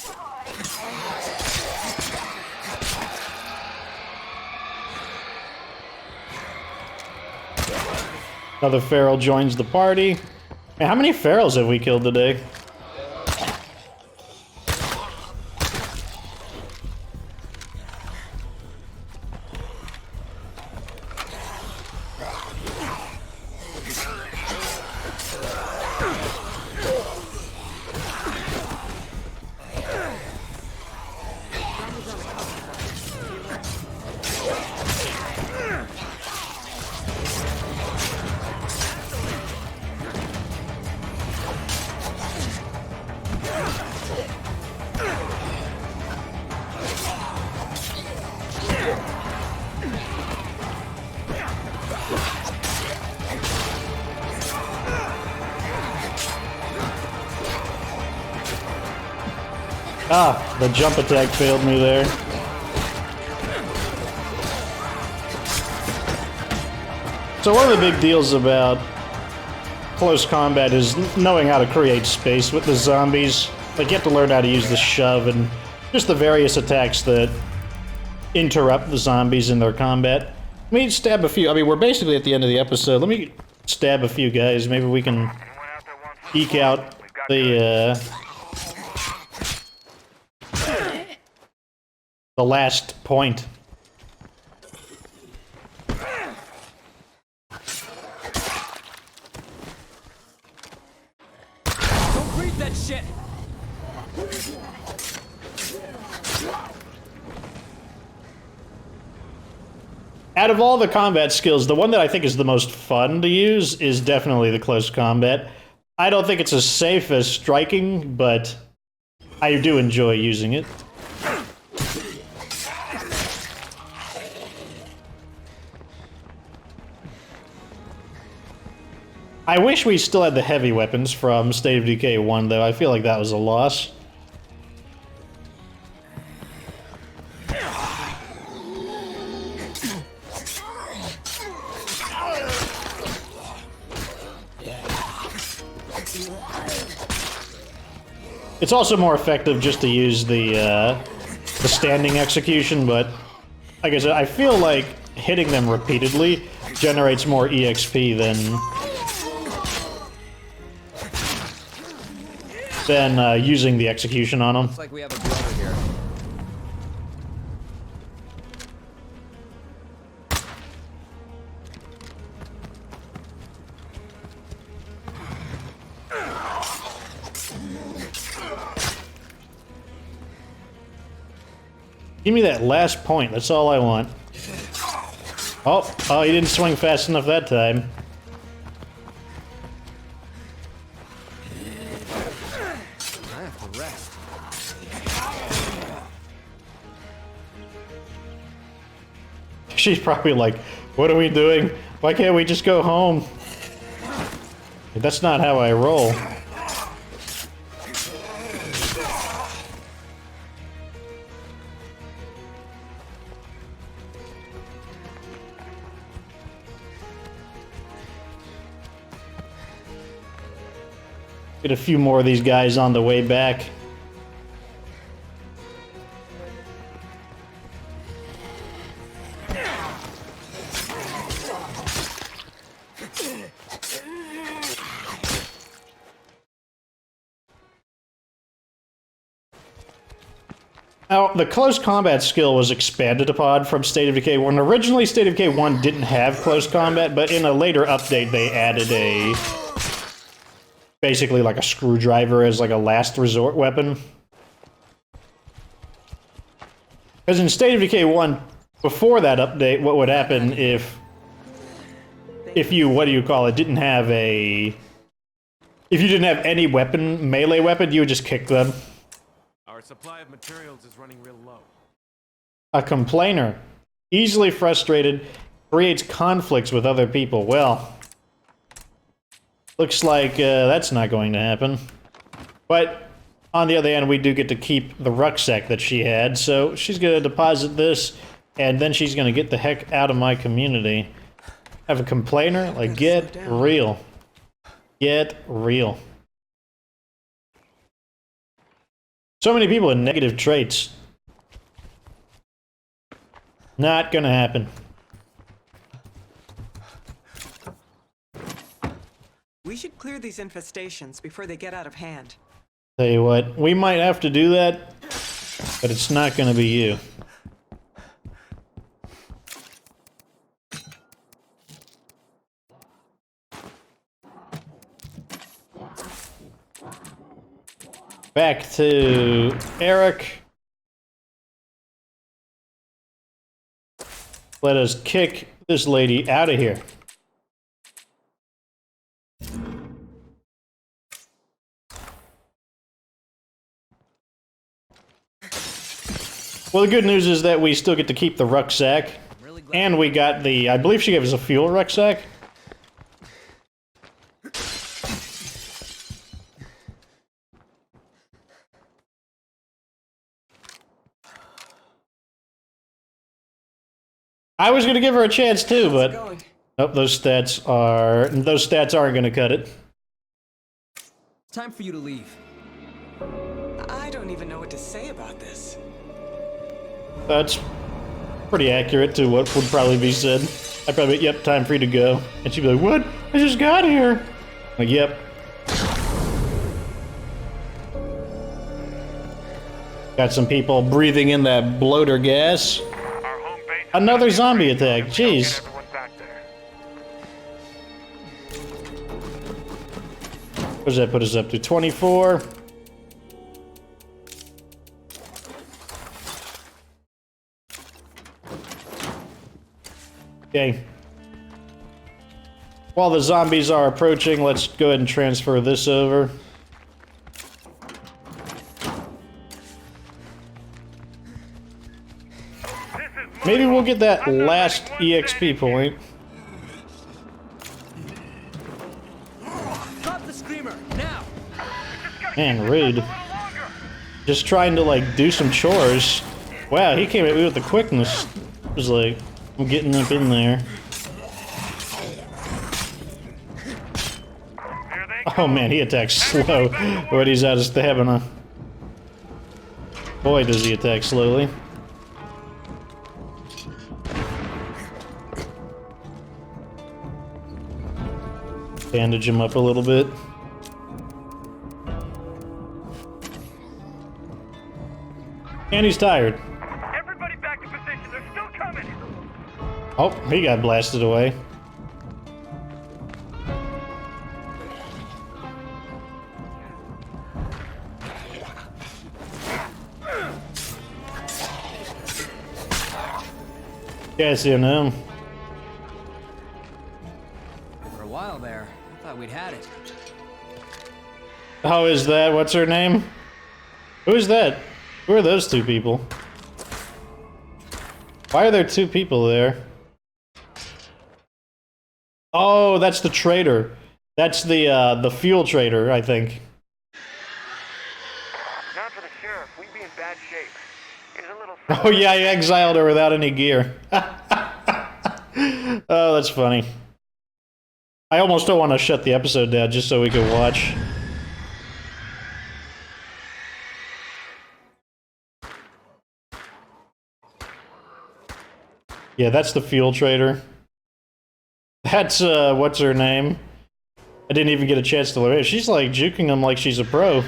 A: Another feral joins the party. Man, how many ferals have we killed today? Ah, the jump attack failed me there. So one of the big deals about close combat is knowing how to create space with the zombies. Like, you have to learn how to use the shove and just the various attacks that interrupt the zombies in their combat. Let me stab a few. I mean, we're basically at the end of the episode. Let me stab a few guys. Maybe we can eke out the last point.
D: Don't breathe that shit!
A: Out of all the combat skills, the one that I think is the most fun to use is definitely the close combat. I don't think it's as safe as striking, but I do enjoy using it. I wish we still had the heavy weapons from State of Decay 1, though. I feel like that was a loss. It's also more effective just to use the standing execution, but like I said, I feel like hitting them repeatedly generates more EXP than using the execution on them.
D: Looks like we have a brother here.
A: Give me that last point, that's all I want. Oh, he didn't swing fast enough that time.
D: I have to rest.
A: She's probably like, what are we doing? Why can't we just go home? That's not how I roll. Get a few more of these guys on the way back. Now, the close combat skill was expanded upon from State of Decay 1. Originally, State of Decay 1 didn't have close combat, but in a later update, they added basically like a screwdriver as like a last resort weapon. Because in State of Decay 1, before that update, what would happen if you, what do you call it, didn't have if you didn't have any weapon, melee weapon, you would just kick them.
G: Our supply of materials is running real low.
A: A complainer, easily frustrated, creates conflicts with other people. Well, looks like that's not going to happen. But on the other hand, we do get to keep the rucksack that she had, so she's going to deposit this, and then she's going to get the heck out of my community. Have a complainer? Like, get real. Get real. So many people with negative traits. Not gonna happen.
I: We should clear these infestations before they get out of hand.
A: Tell you what, we might have to do that, but it's not gonna be you. Back to Eric. Let us kick this lady out of here. Well, the good news is that we still get to keep the rucksack. And we got the, I believe she gave us a fuel rucksack. I was going to give her a chance too, but nope, those stats aren't going to cut it.
D: It's time for you to leave.
I: I don't even know what to say about this.
A: That's pretty accurate to what would probably be said. I'd probably, yep, time for you to go. And she'd be like, what? I just got here. Like, yep. Got some people breathing in that bloater gas. Another zombie attack, jeez. What does that put us up to? 24? Okay. While the zombies are approaching, let's go ahead and transfer this over. Maybe we'll get that last EXP point.
D: Drop the screamer now.
A: Man, rude. Just trying to, like, do some chores. Wow, he came at me with the quickness. It was like, I'm getting up in there. Oh man, he attacks slow when he's out of stamina. Boy, does he attack slowly. Bandage him up a little bit. And he's tired.
H: Everybody back to position. They're still coming.
A: Oh, he got blasted away. Yes, you know.
D: For a while there, I thought we'd had it.
A: How is that? What's her name? Who is that? Who are those two people? Why are there two people there? Oh, that's the trader. That's the fuel trader, I think.
H: Not for the sheriff. We'd be in bad shape. He's a little.
A: Oh yeah, he exiled her without any gear. Oh, that's funny. I almost don't want to shut the episode down just so we can watch. Yeah, that's the fuel trader. That's, what's her name? I didn't even get a chance to look at her. She's like juking him like she's a pro.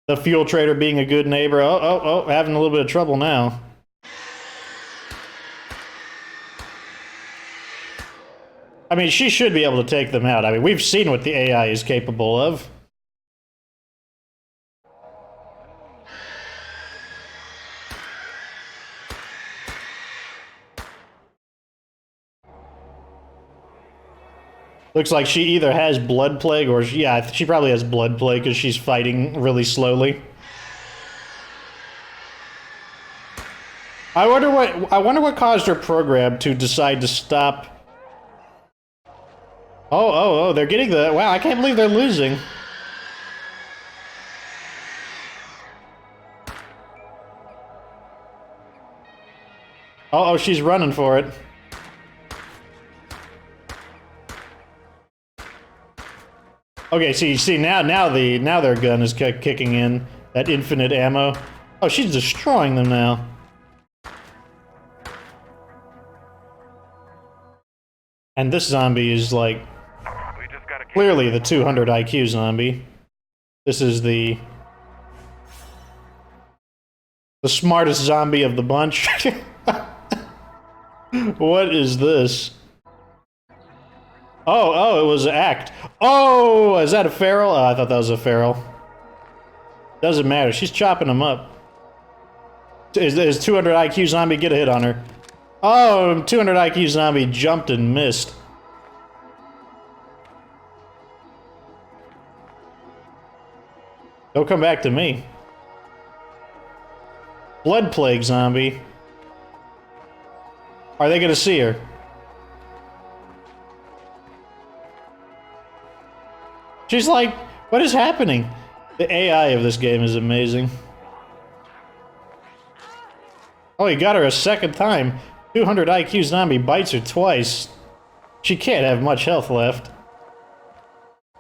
A: The fuel trader being a good neighbor. Oh, having a little bit of trouble now. I mean, she should be able to take them out. I mean, we've seen what the AI is capable of. Looks like she either has blood plague or, yeah, she probably has blood plague because she's fighting really slowly. I wonder what caused her program to decide to stop. Oh, they're getting the, wow, I can't believe they're losing. Oh, she's running for it. Okay, see now their gun is kicking in that infinite ammo. Oh, she's destroying them now. And this zombie is like
H: We just gotta keep
A: clearly the 200 IQ zombie. This is the smartest zombie of the bunch. What is this? Oh, it was an act. Oh, is that a feral? Oh, I thought that was a feral. Doesn't matter. She's chopping them up. Is 200 IQ zombie, get a hit on her. Oh, 200 IQ zombie jumped and missed. Don't come back to me. Blood plague zombie. Are they gonna see her? She's like, what is happening? The AI of this game is amazing. Oh, he got her a second time. 200 IQ zombie bites her twice. She can't have much health left.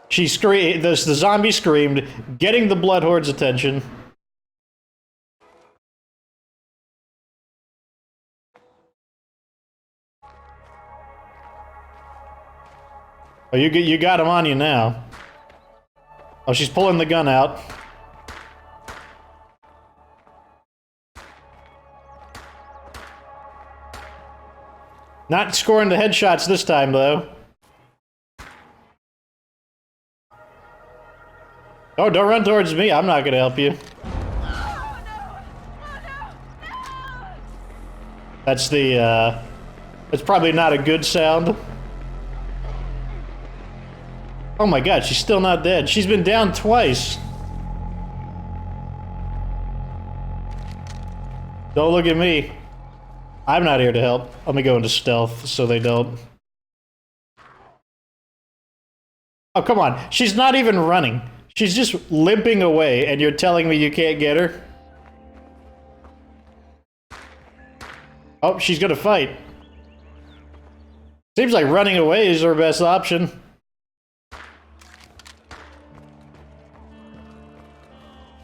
A: She screamed. The zombie screamed, getting the blood horde's attention. Oh, you got him on you now. Oh, she's pulling the gun out. Not scoring the headshots this time, though. Oh, don't run towards me. I'm not gonna help you. That's the, it's probably not a good sound. Oh my god, she's still not dead. She's been down twice. Don't look at me. I'm not here to help. Let me go into stealth so they don't. Oh, come on. She's not even running. She's just limping away, and you're telling me you can't get her? Oh, she's gonna fight. Seems like running away is her best option.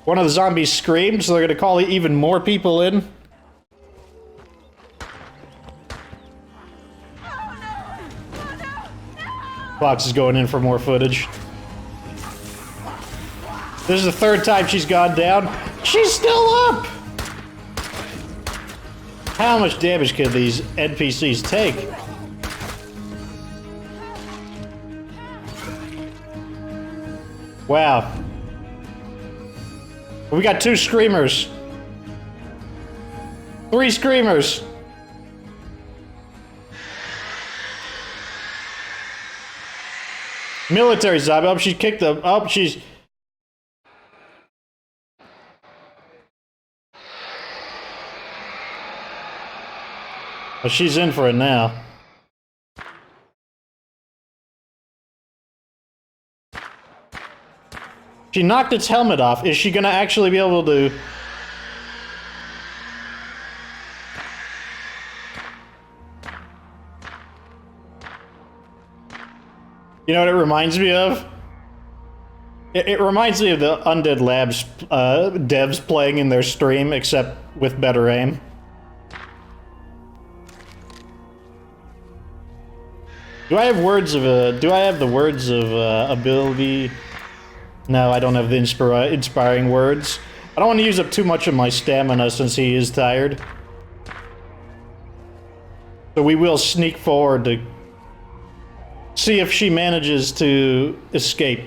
A: One of the zombies screamed, so they're gonna call even more people in. Fox is going in for more footage. This is the third time she's gone down. She's still up! How much damage can these NPCs take? Wow. We got 2 screamers. 3 screamers. Military zombie. Oh, she kicked them. Oh, she's... Oh, she's in for it now. She knocked its helmet off. Is she gonna actually be able to... You know what it reminds me of? It reminds me of the Undead Labs devs playing in their stream, except with better aim. Do I have words of do I have the words of ability? No, I don't have the inspiring words. I don't want to use up too much of my stamina since he is tired. So we will sneak forward to see if she manages to escape.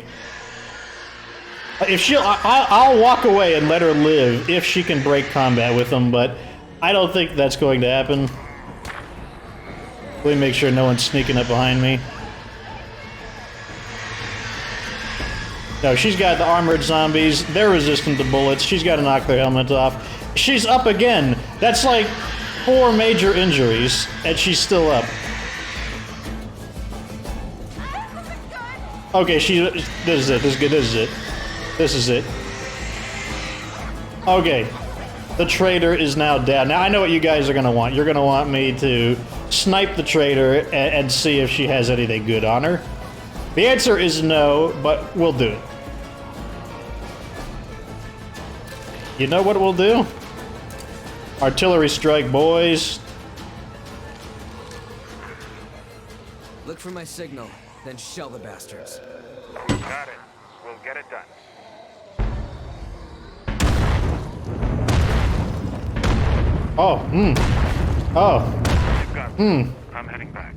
A: If she'll, I'll walk away and let her live if she can break combat with them, but I don't think that's going to happen. Let me make sure no one's sneaking up behind me. No, she's got the armored zombies. They're resistant to bullets. She's got to knock their helmet off. She's up again. That's like 4 major injuries, and she's still up. Okay, this is it. This is good. This is it. This is it. Okay. The traitor is now down. Now, I know what you guys are going to want. You're going to want me to snipe the traitor and see if she has anything good on her. The answer is no, but we'll do it. You know what we'll do? Artillery strike, boys.
D: Look for my signal, then shell the bastards.
H: Got it. We'll get it done.
A: Oh, Oh,
H: You've got this. I'm heading back.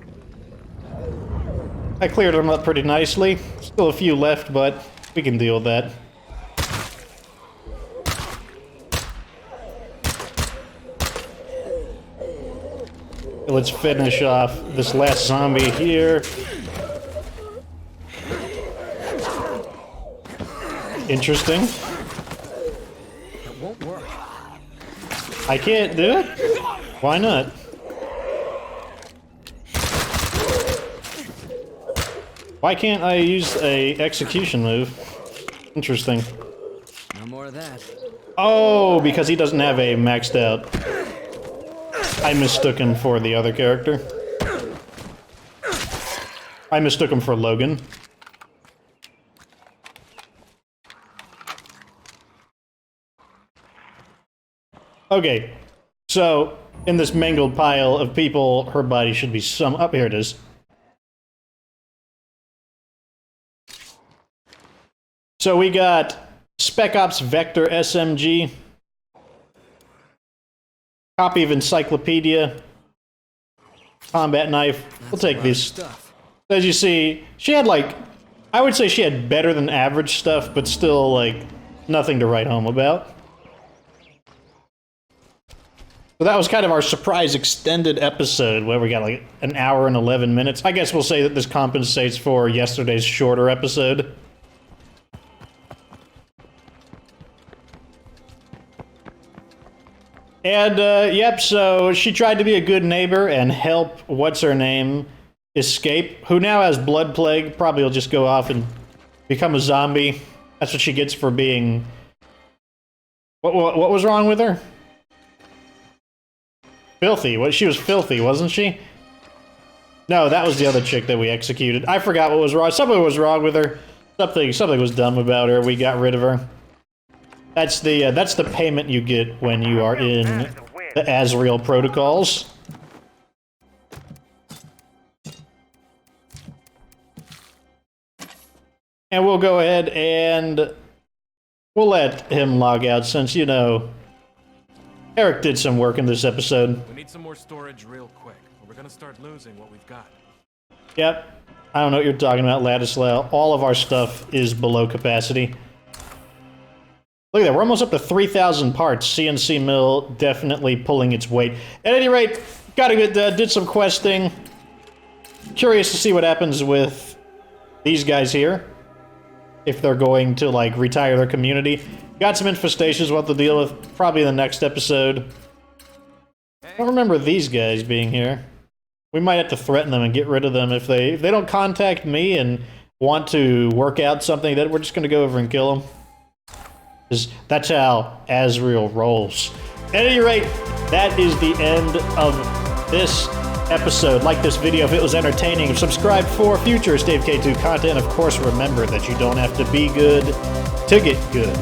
A: I cleared them up pretty nicely. Still a few left, but we can deal with that. Let's finish off this last zombie here. Interesting.
D: It won't work.
A: I can't do it? Why not? Why can't I use a execution move? Interesting.
D: No more of that.
A: Oh, because he doesn't have a maxed out. I mistook him for the other character. I mistook him for Logan. Okay, so in this mangled pile of people, her body should be some... Up here it is. So we got Spec Ops Vector SMG, copy of Encyclopedia, combat knife. We'll take these.
D: Stuff.
A: As you see, she had like, I would say she had better than average stuff, but still like nothing to write home about. So that was kind of our surprise extended episode where we got like an hour and 11 minutes. I guess we'll say that this compensates for yesterday's shorter episode. And, yep, so she tried to be a good neighbor and help what's-her-name escape, who now has blood plague. Probably will just go off and become a zombie. That's what she gets for being... What was wrong with her? Filthy. She was filthy, wasn't she? No, that was the other chick that we executed. I forgot what was wrong. Something was wrong with her. Something was dumb about her. We got rid of her. That's the payment you get when you are in the ASRIEL protocols. And we'll go ahead and we'll let him log out since, you know, Eric did some work in this episode.
G: We need some more storage real quick, or we're gonna start losing what we've got.
A: Yep. I don't know what you're talking about, Ladislaw. All of our stuff is below capacity. Look at that, we're almost up to 3,000 parts. CNC mill definitely pulling its weight. At any rate, did some questing. Curious to see what happens with these guys here. If they're going to, like, retire their community. Got some infestations we'll have to deal with probably in the next episode. I don't remember these guys being here. We might have to threaten them and get rid of them if they don't contact me and want to work out something, that we're just going to go over and kill them. Because that's how ASRIEL rolls. At any rate, that is the end of this episode. Like this video if it was entertaining. Subscribe for future Dave K2 content. Of course, remember that you don't have to be good to get good.